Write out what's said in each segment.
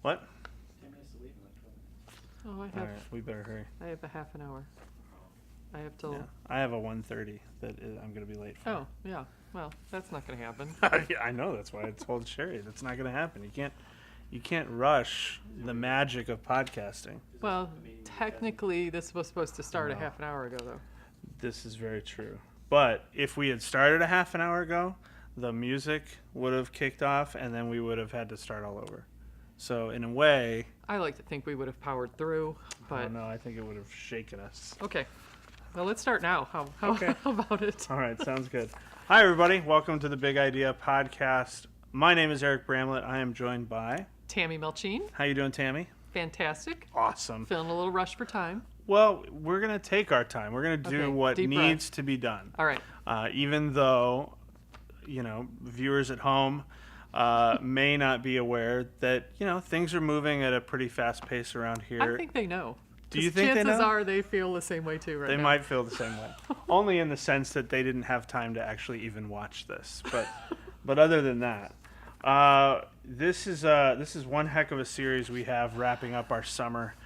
What? 10 minutes to leave in like 12 minutes. Oh, All right, we better hurry. I have a half an hour. I have till. Yeah. I have a 1:30 I'm going to be late for. Oh, yeah. Well, that's not going to happen. Yeah, I know. That's why I told Sherry that's not going to happen. You can't rush the magic of podcasting. Well, technically, this was supposed to start a half an hour ago, though. This is very true. But if we had started a half an hour ago, the music would have kicked off, and then we would have had to start all over. So in a way, I like to think we would have powered through, I but don't know. I think it would have shaken us. okay. Well, let's start now. Okay. How about it? All right, sounds good. Hi, everybody. Welcome to the Big Idea Podcast. My name is Eric Bramlett. I am joined by Tammy Melchien. How you doing, Tammy? Fantastic. Awesome. Feeling a little rushed for time. Well, we're going to take our time. We're going to do Okay, what deep needs breath. to be done. All right. Even though, viewers at home may not be aware that, things are moving at a pretty fast pace around here. I think they know. Do you think they know? Chances are they feel the same way too right now. They might feel the same way. Only in the sense that they didn't have time to actually even watch this. But other than that, this is one heck of a series we have wrapping up our summer,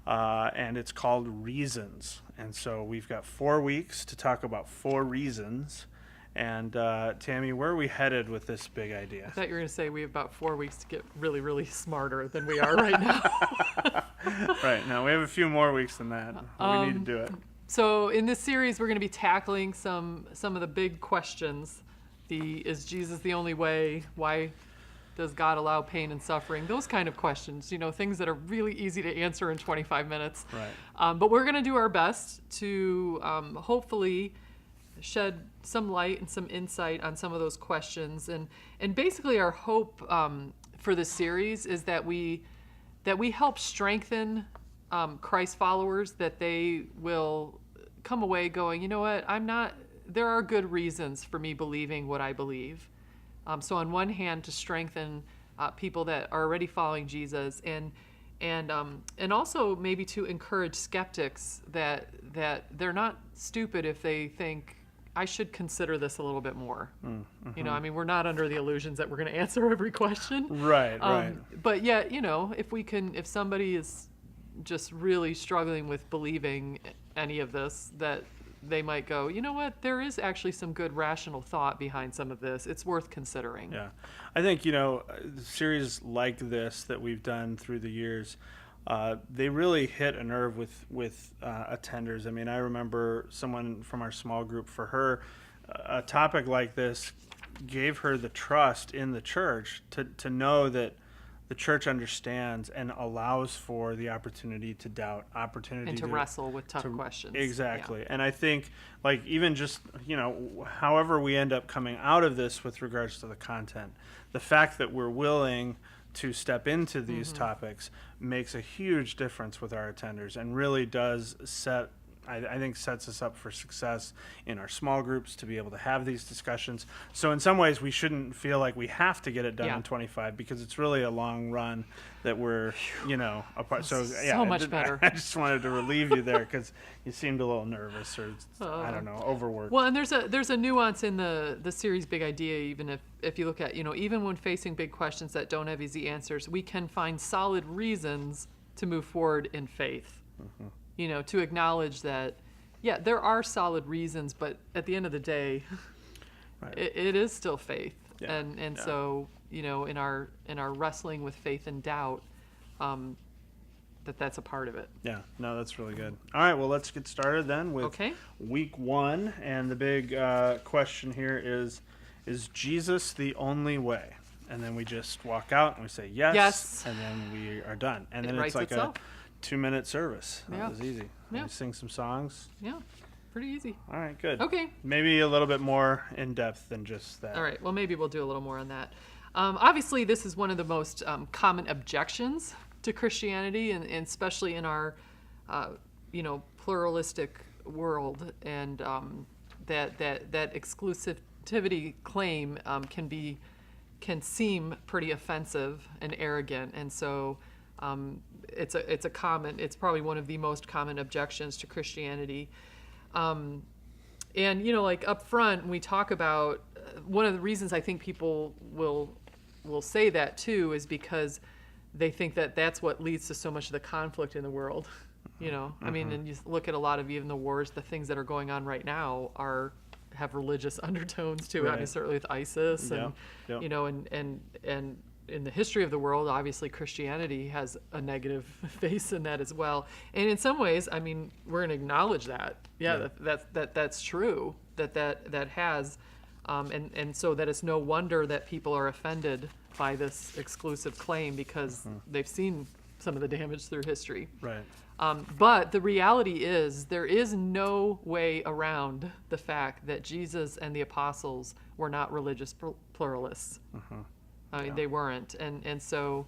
and it's called Reasons. And so we've got 4 weeks to talk about 4 reasons. And Tammy, where are we headed with this big idea? I thought you were going to say we have about 4 weeks to get really, really smarter than we are right now. Right. Now we have a few more weeks than that. We need to do it. So in this series, we're going to be tackling some of the big questions. Is Jesus the only way? Why does God allow pain and suffering? Those kind of questions, things that are really easy to answer in 25 minutes. Right. But we're going to do our best to hopefully shed some light and some insight on some of those questions. And basically our hope for this series is that we help strengthen Christ followers, that they will come away going, you know what, there are good reasons for me believing what I believe. So on one hand, to strengthen people that are already following Jesus, and also maybe to encourage skeptics that they're not stupid if they think, I should consider this a little bit more. Mm-hmm. We're not under the illusions that we're going to answer every question. Right, right. But yet, if somebody is just really struggling with believing any of this, that they might go, you know what, there is actually some good rational thought behind some of this. It's worth considering. Yeah. I think, series like this that we've done through the years, they really hit a nerve with attenders. I remember someone from our small group, for her, a topic like this gave her the trust in the church to know that the church understands and allows for the opportunity to doubt, and to wrestle with tough questions. Exactly. Yeah. And I think, even just, however we end up coming out of this with regards to the content, the fact that we're willing to step into these topics makes a huge difference with our attenders, and really does I think sets us up for success in our small groups to be able to have these discussions. So in some ways we shouldn't feel like we have to get it done in 25, because it's really a long run that we're, apart. So yeah, much better. I just wanted to relieve you there, because you seemed a little nervous, or I don't know, overworked. Well, and there's a nuance in the series Big Idea, even if you look at, even when facing big questions that don't have easy answers, we can find solid reasons to move forward in faith. Mm-hmm. To acknowledge that, there are solid reasons, but at the end of the day, right, it is still faith. Yeah. And so, in our wrestling with faith and doubt, that's a part of it. Yeah, no, that's really good. All right, well, let's get started then with week 1. And the big question here is Jesus the only way? And then we just walk out and we say yes. And then we are done. And then it's like a 2-minute service. That was easy. Yeah. We sing some songs. Yeah, pretty easy. All right, good. Okay. Maybe a little bit more in depth than just that. All right, well, maybe we'll do a little more on that. Obviously, this is one of the most common objections to Christianity, and especially in our, pluralistic world, and that exclusivity claim can seem pretty offensive and arrogant, and so. It's probably one of the most common objections to Christianity. And, up front, we talk about, one of the reasons I think people will say that too is because they think that that's what leads to so much of the conflict in the world. You know, I mean, and you look at a lot of even the wars, the things that are going on right now have religious undertones to it. I mean, Right. certainly with ISIS and, Yep. you know, and in the history of the world, obviously Christianity has a negative face in that as well. And in some ways, I mean, we're going to acknowledge that. Yeah, that's true. That has, and so that it's no wonder that people are offended by this exclusive claim because they've seen some of the damage through history. Right. But the reality is there is no way around the fact that Jesus and the apostles were not religious pluralists. I mean, they weren't. And so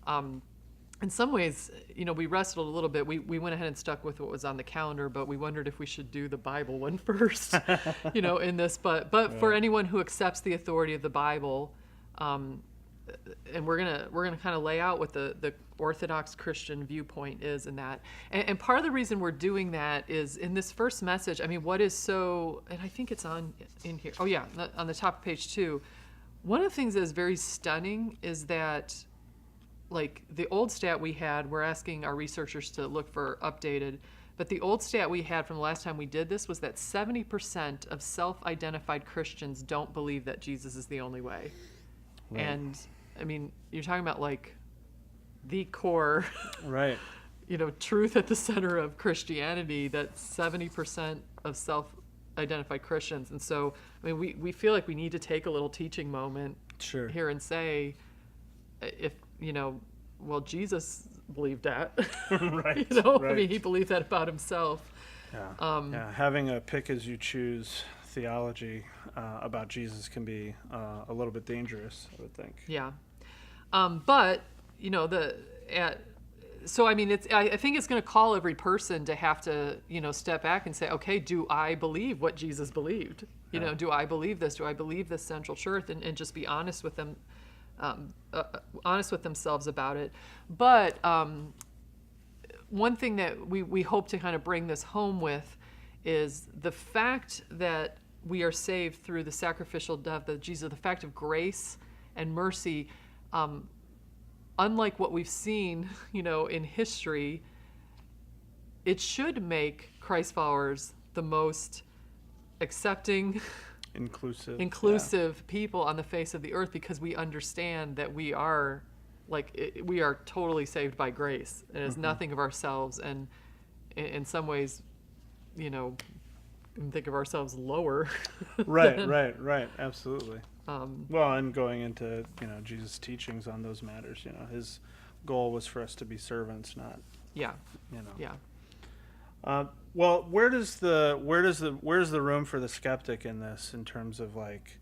in some ways, you know, we wrestled a little bit. We went ahead and stuck with what was on the calendar, but we wondered if we should do the Bible one first, you know, in this. But for anyone who accepts the authority of the Bible, and we're gonna kind of lay out what the Orthodox Christian viewpoint is in that. And part of the reason we're doing that is in this first message. I mean, what is so, and I think it's in here. Oh yeah, on the top of page 2. One of the things that is very stunning is that, like, the old stat we had, we're asking our researchers to look for updated, but the old stat we had from the last time we did this was that 70% of self-identified Christians don't believe that Jesus is the only way. Right. And, I mean, you're talking about, like, the core, Right. you know, truth at the center of Christianity, that 70% of self-identified Christians. And so, I mean, we feel like we need to take a little teaching moment Sure. here and say, if, you know, well, Jesus believed that. Right. You know, I Right. mean, he believed that about himself. Yeah. Yeah. Having a pick as you choose theology about Jesus can be a little bit dangerous, I would think. Yeah. But, you know, so I mean, I think it's going to call every person to have to, you know, step back and say, okay, do I believe what Jesus believed? You know, do I believe this? Do I believe this central truth? And just be honest with them, honest with themselves about it. But one thing that we hope to kind of bring this home with is the fact that we are saved through the sacrificial death of Jesus, the fact of grace and mercy. Unlike what we've seen, you know, in history, it should make Christ followers the most accepting, inclusive people on the face of the earth, because we understand that we are totally saved by grace. It is nothing of ourselves, and in some ways, you know, think of ourselves lower. Right. Absolutely. Well, and going into, you know, Jesus' teachings on those matters, you know, his goal was for us to be servants, not, Yeah. you know. Yeah. Well, where's the room for the skeptic in this, in terms of, like,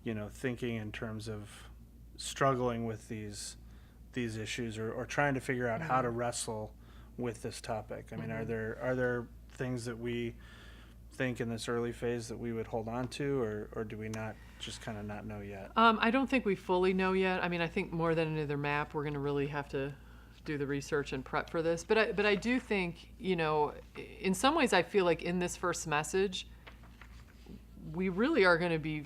you know, thinking in terms of struggling with these issues, or trying to figure out how to wrestle with this topic? I mean, are there things that we think in this early phase that we would hold on to, or do we not just kind of not know yet? I don't think we fully know yet. I mean, I think more than another map, we're going to really have to do the research and prep for this. But I do think, you know, in some ways, I feel like in this first message, we really are going to be.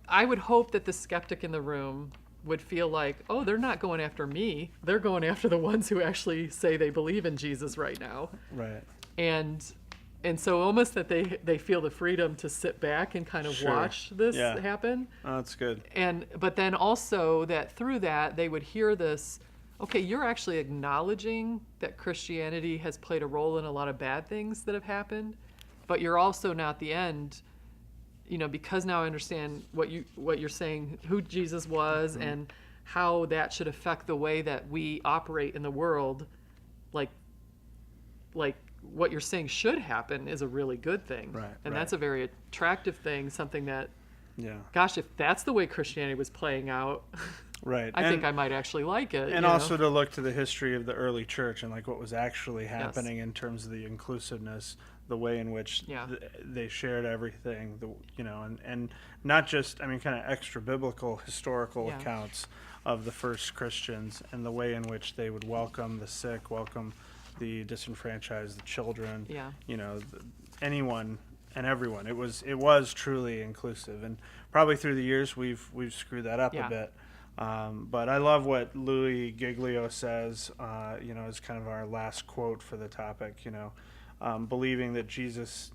I would hope that the skeptic in the room would feel like, oh, they're not going after me. They're going after the ones who actually say they believe in Jesus right now. Right. And so almost that they feel the freedom to sit back and kind of watch this happen. Oh, that's good. But then also that through that they would hear this, okay, you're actually acknowledging that Christianity has played a role in a lot of bad things that have happened, but you're also now at the end, you know, because now I understand what you're saying, who Jesus was and how that should affect the way that we operate in the world, like what you're saying should happen is a really good thing. Right. And that's a very attractive thing, something that, Yeah. gosh, if that's the way Christianity was playing out, Right. I think I might actually like it. And you also know? to look to the history of the early church and, like, what was actually happening in terms of the inclusiveness, the way in which they shared everything, you know, and not just, I mean, kind of extra biblical historical accounts of the first Christians, and the way in which they would welcome the sick, welcome the disenfranchised, the children, you know, anyone and everyone. It was truly inclusive, and probably through the years we've screwed that up a bit. But I love what Louis Giglio says, as kind of our last quote for the topic, believing that Jesus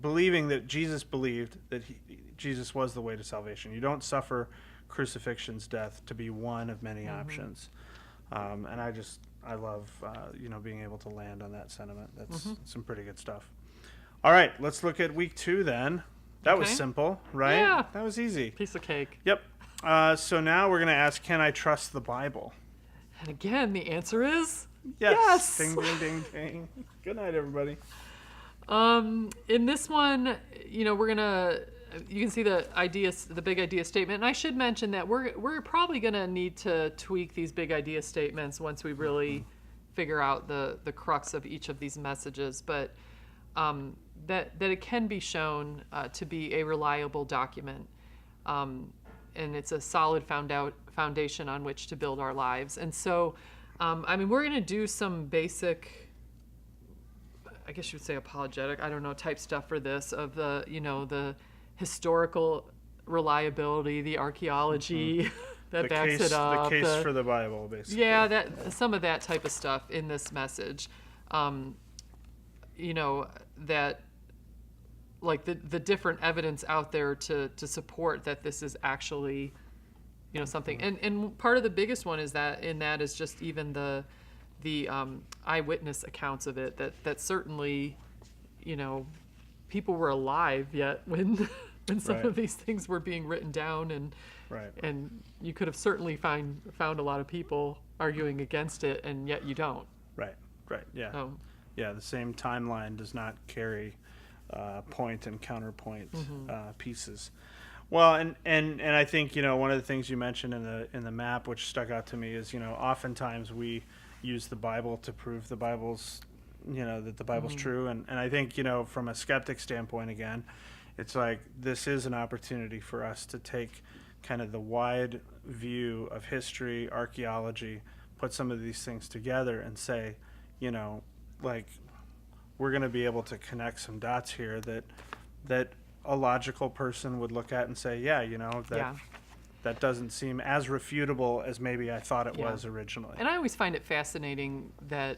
believed that Jesus was the way to salvation. You don't suffer crucifixion's death to be one of many options. And I love, being able to land on that sentiment. That's some pretty good stuff. All right, let's look at week 2 then. That was simple, right? Yeah. That was easy. Piece of cake. Yep. So now we're going to ask, can I trust the Bible? And again, the answer is yes. Ding, ding, ding, ding. Good night, everybody. In this one, you can see the big idea statement. And I should mention that we're probably going to need to tweak these big idea statements once we really figure out the crux of each of these messages. But that it can be shown to be a reliable document. And it's a solid foundation on which to build our lives. And so, we're going to do some basic, I guess you would say apologetic, type stuff for this, of the historical reliability, the archeology that backs it up. The case for the Bible, basically. Yeah, some of that type of stuff in this message. That like the different evidence out there to support that this is actually, something. And part of the biggest one is that is just even the eyewitness accounts of it, that certainly, people were alive yet when some of these things were being written down, and you could have certainly found a lot of people arguing against it, and yet you don't. Right, yeah. Yeah, the same timeline does not carry point and counterpoint pieces. Well, and I think one of the things you mentioned in the map, which stuck out to me, is oftentimes we use the Bible to prove the Bible's that the Bible's true, and I think from a skeptic standpoint, again, it's like this is an opportunity for us to take kind of the wide view of history, archaeology, put some of these things together, and say, like, we're going to be able to connect some dots here that a logical person would look at and say, that doesn't seem as refutable as maybe I thought it was originally. And I always find it fascinating that,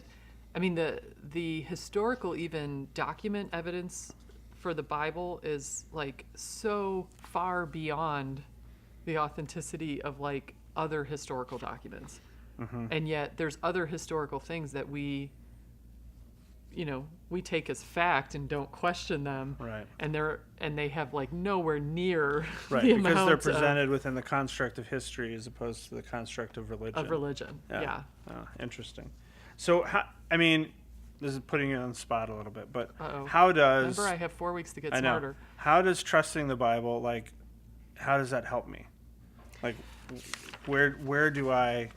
the historical even document evidence for the Bible is like so far beyond the authenticity of like other historical documents. And yet there's other historical things that we take as fact and don't question them. Right. And they have like nowhere near right, the because amount they're presented within the construct of history as opposed to the construct of religion. Yeah. Oh, interesting. So, this is putting you on the spot a little bit, but Uh-oh. how does... Remember, I have 4 weeks to get I know. smarter. How does trusting the Bible, how does that help me? Like, where do I,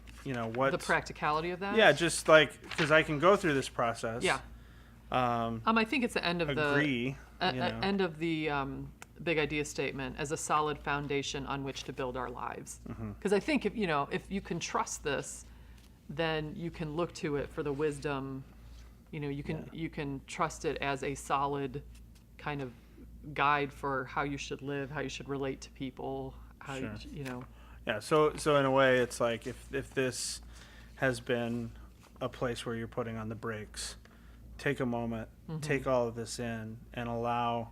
what... The practicality of that? Yeah, just because I can go through this process. Yeah. I think it's the end of end of the big idea statement as a solid foundation on which to build our lives. Because I think if you can trust this, then you can look to it for the wisdom. You can trust it as a solid kind of guide for how you should live, how you should relate to people, how Sure. Yeah. So in a way, it's like if this has been a place where you're putting on the brakes, take a moment, take all of this in, and allow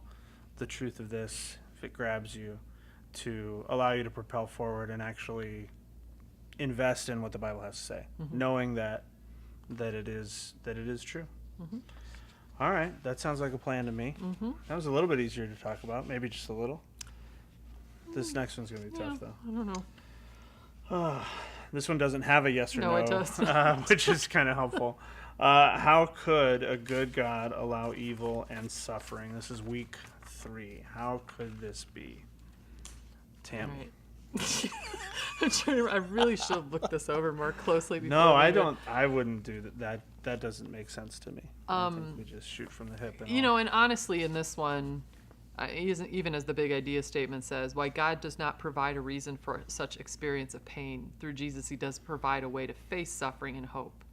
the truth of this, if it grabs you, to allow you to propel forward and actually invest in what the Bible has to say, knowing that it is true. All right, that sounds like a plan to me. That was a little bit easier to talk about, maybe just a little. This next one's going to be tough, though. I don't know. This one doesn't have a yes or no, it does. Which is kind of helpful. How could a good God allow evil and suffering? This is week 3. How could this be? Tammy. Right. I'm trying to, I really should have looked this over more closely before. No, I don't. I wouldn't do that. That doesn't make sense to me. I think we just shoot from the hip. And honestly, in this one, even as the big idea statement says, why God does not provide a reason for such experience of pain. Through Jesus, he does provide a way to face suffering and hope,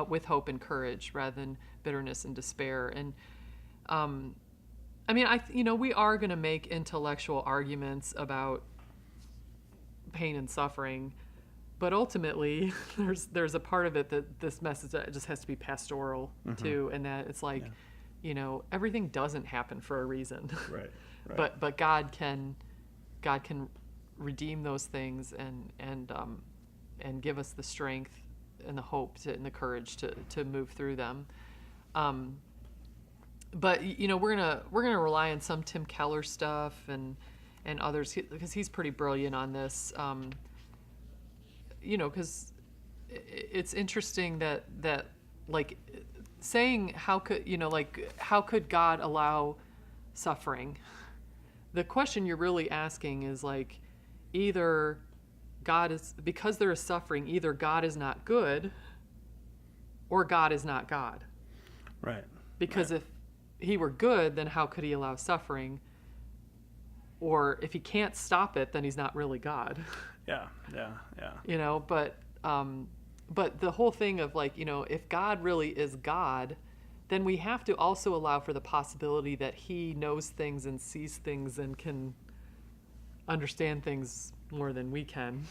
with hope and courage, rather than bitterness and despair. And we are going to make intellectual arguments about pain and suffering, but ultimately, there's a part of it that this message that just has to be pastoral too, and that it's like, everything doesn't happen for a reason. Right. But God can redeem those things and give us the strength and the hope and the courage to move through them. But we're gonna rely on some Tim Keller stuff and others because he's pretty brilliant on this. Because it's interesting that like saying how could God allow suffering? The question you're really asking is like, either God is, because there is suffering, either God is not good or God is not God. Right. Because if he were good, then how could he allow suffering? Or if he can't stop it, then he's not really God. Yeah. But the whole thing of like, if God really is God, then we have to also allow for the possibility that he knows things and sees things and can understand things more than we can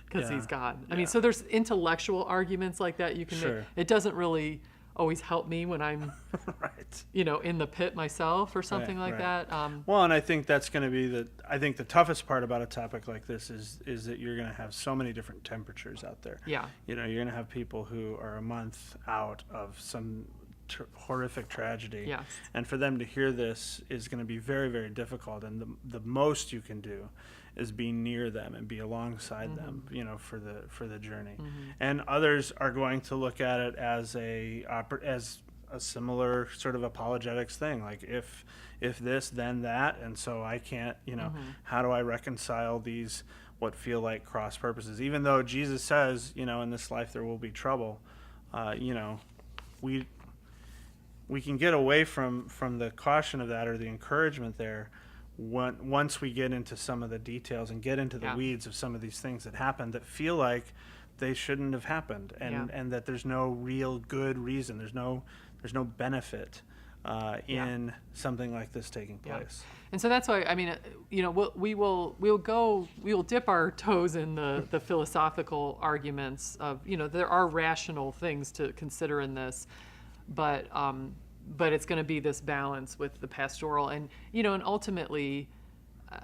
because he's God. I mean, so there's intellectual arguments like that you can make. It doesn't really always help me when I'm, right. In the pit myself or something like that. Well, and I think that's going to be the toughest part about a topic like this is that you're going to have so many different temperatures out there. Yeah. You're going to have people who are a month out of some horrific tragedy. Yes. And for them to hear this is going to be very, very difficult. And the most you can do is be near them and be alongside them, for the journey. And others are going to look at it as a similar sort of apologetics thing, like if this, then that, and so I can't, how do I reconcile these what feel like cross purposes? Even though Jesus says, in this life there will be trouble, we can get away from the caution of that or the encouragement there once we get into some of the details and get into the weeds of some of these things that happen that feel like they shouldn't have happened, and that there's no real good reason, there's no benefit in something like this taking place. And so that's why, I mean, we'll dip our toes in the philosophical arguments of, there are rational things to consider in this, but it's going to be this balance with the pastoral, and ultimately,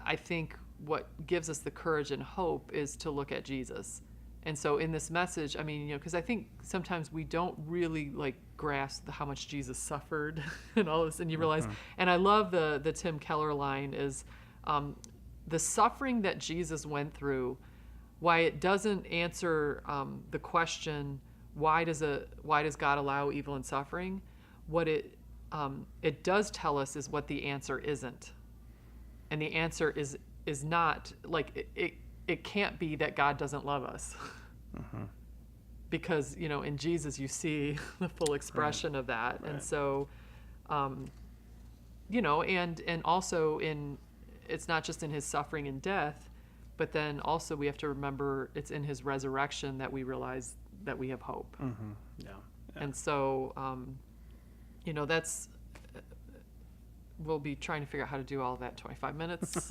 I think what gives us the courage and hope is to look at Jesus. And so in this message, I mean, because I think sometimes we don't really grasp how much Jesus suffered and all this, and you realize, and I love the Tim Keller line is, the suffering that Jesus went through, why it doesn't answer the question, why does God allow evil and suffering? What it does tell us is what the answer isn't, and the answer is not it can't be that God doesn't love us, because in Jesus you see the full expression of that, and so and also it's not just in his suffering and death, but then also we have to remember it's in his resurrection that we realize that we have hope. And so that's we'll be trying to figure out how to do all of that in 25 minutes.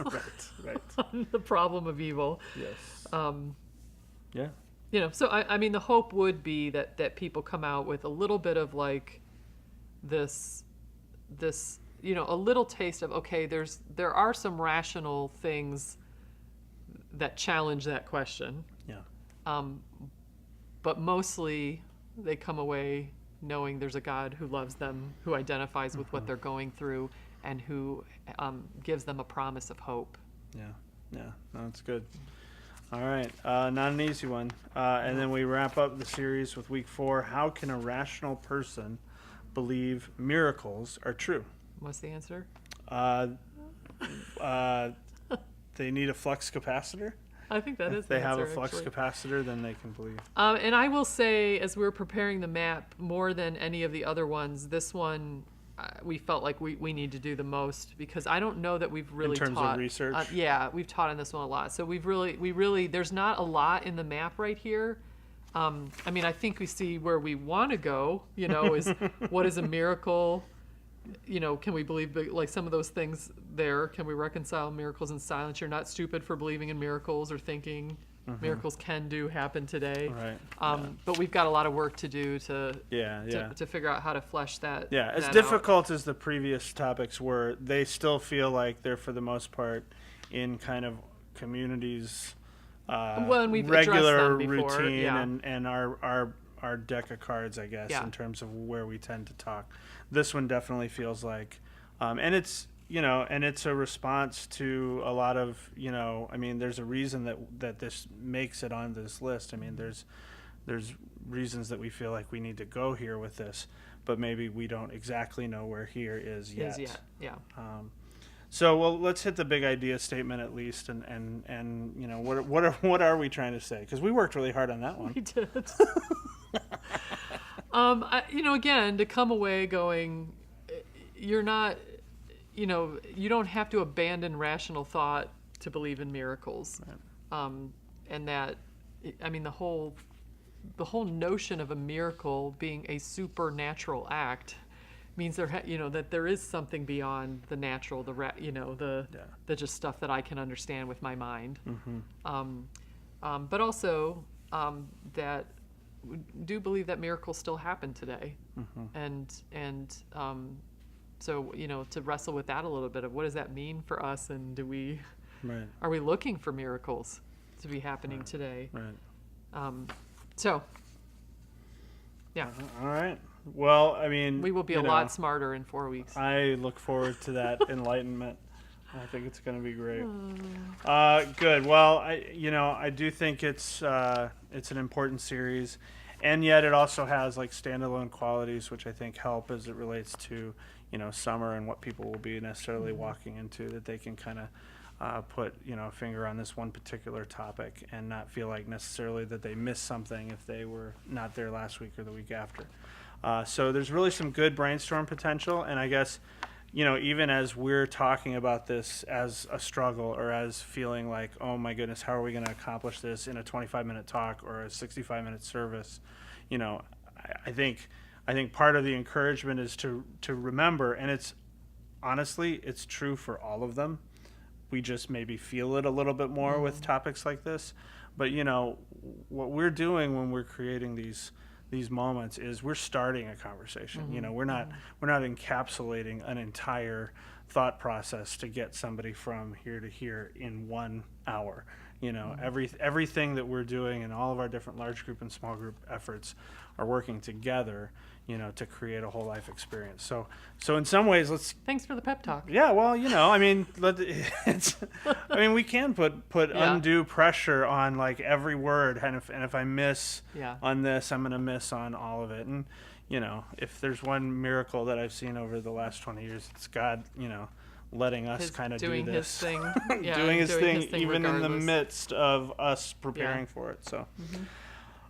right. On the problem of evil. Yes. So I mean, the hope would be that people come out with a little bit of this a little taste of, okay, there are some rational things that challenge that question. But mostly they come away knowing there's a God who loves them, who identifies with what they're going through, and who gives them a promise of hope. No, that's good. All right, not an easy one. And then we wrap up the series with week 4. How can a rational person believe miracles are true? What's the answer? They need a flux capacitor. I think that is the answer. If they have a flux actually. capacitor, then they can believe. And I will say, as we were preparing the map, more than any of the other ones, this one we felt like we need to do the most, because I don't know that we've really in terms taught, of research. We've taught on this one a lot. So we really there's not a lot in the map right here. I mean, I think we see where we want to go. Is what is a miracle? Can we believe some of those things there? Can we reconcile miracles and silence? You're not stupid for believing in miracles or thinking Miracles can do happen today. Right. But we've got a lot of work to do to Yeah. to figure out how to flesh that. Yeah, as that difficult as the previous topics were, they still feel like they're for the most part in kind of communities' Well, and we've addressed regular them before, routine yeah. and our deck of cards, I guess, Yeah. in terms of where we tend to talk. This one definitely feels like, and it's and it's a response to a lot of I mean, there's a reason that this makes it on this list. I mean, there's reasons that we feel like we need to go here with this, but maybe we don't exactly know where here is yet. Yeah. So, well, let's hit the big idea statement at least, and what are we trying to say? Because we worked really hard on that one. We did. Again, to come away going, you're not, you don't have to abandon rational thought to believe in miracles. Right. And that, I mean, the whole notion of a miracle being a supernatural act means that there is something beyond the natural, the just stuff that I can understand with my mind. Mm-hmm. But also that we do believe that miracles still happen today, and so to wrestle with that a little bit of what does that mean for us, and are we looking for miracles to be happening today? Right. So, yeah. All right. Well, I mean, we will be a lot smarter in 4 weeks. I look forward to that enlightenment. I think it's going to be great. Good. Well, I do think it's an important series, and yet it also has like standalone qualities, which I think help as it relates to summer and what people will be necessarily walking into, that they can kind of put a finger on this one particular topic and not feel like necessarily that they missed something if they were not there last week or the week after. So there's really some good brainstorm potential, and I guess even as we're talking about this as a struggle or as feeling like, oh my goodness, how are we going to accomplish this in a 25-minute talk or a 65-minute service, I think part of the encouragement is to remember, and it's honestly it's true for all of them. We just maybe feel it a little bit more with topics like this. But what we're doing when we're creating these moments is we're starting a conversation. We're not encapsulating an entire thought process to get somebody from here to here in 1 hour. Everything that we're doing and all of our different large group and small group efforts are working together, to create a whole life experience. So in some ways, Thanks for the pep talk. Yeah, well, I mean, we can put undue pressure on like every word, and if I miss on this, I'm going to miss on all of it. And if there's one miracle that I've seen over the last 20 years, it's God, letting us kind of do this, his thing, doing his thing even regardless. In the midst of us preparing for it. So.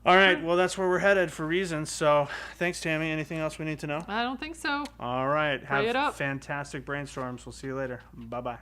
All right, well, that's where we're headed for reasons. So thanks, Tammy. Anything else we need to know? I don't think so. All right. Have fantastic brainstorms. We'll see you later. Bye-bye.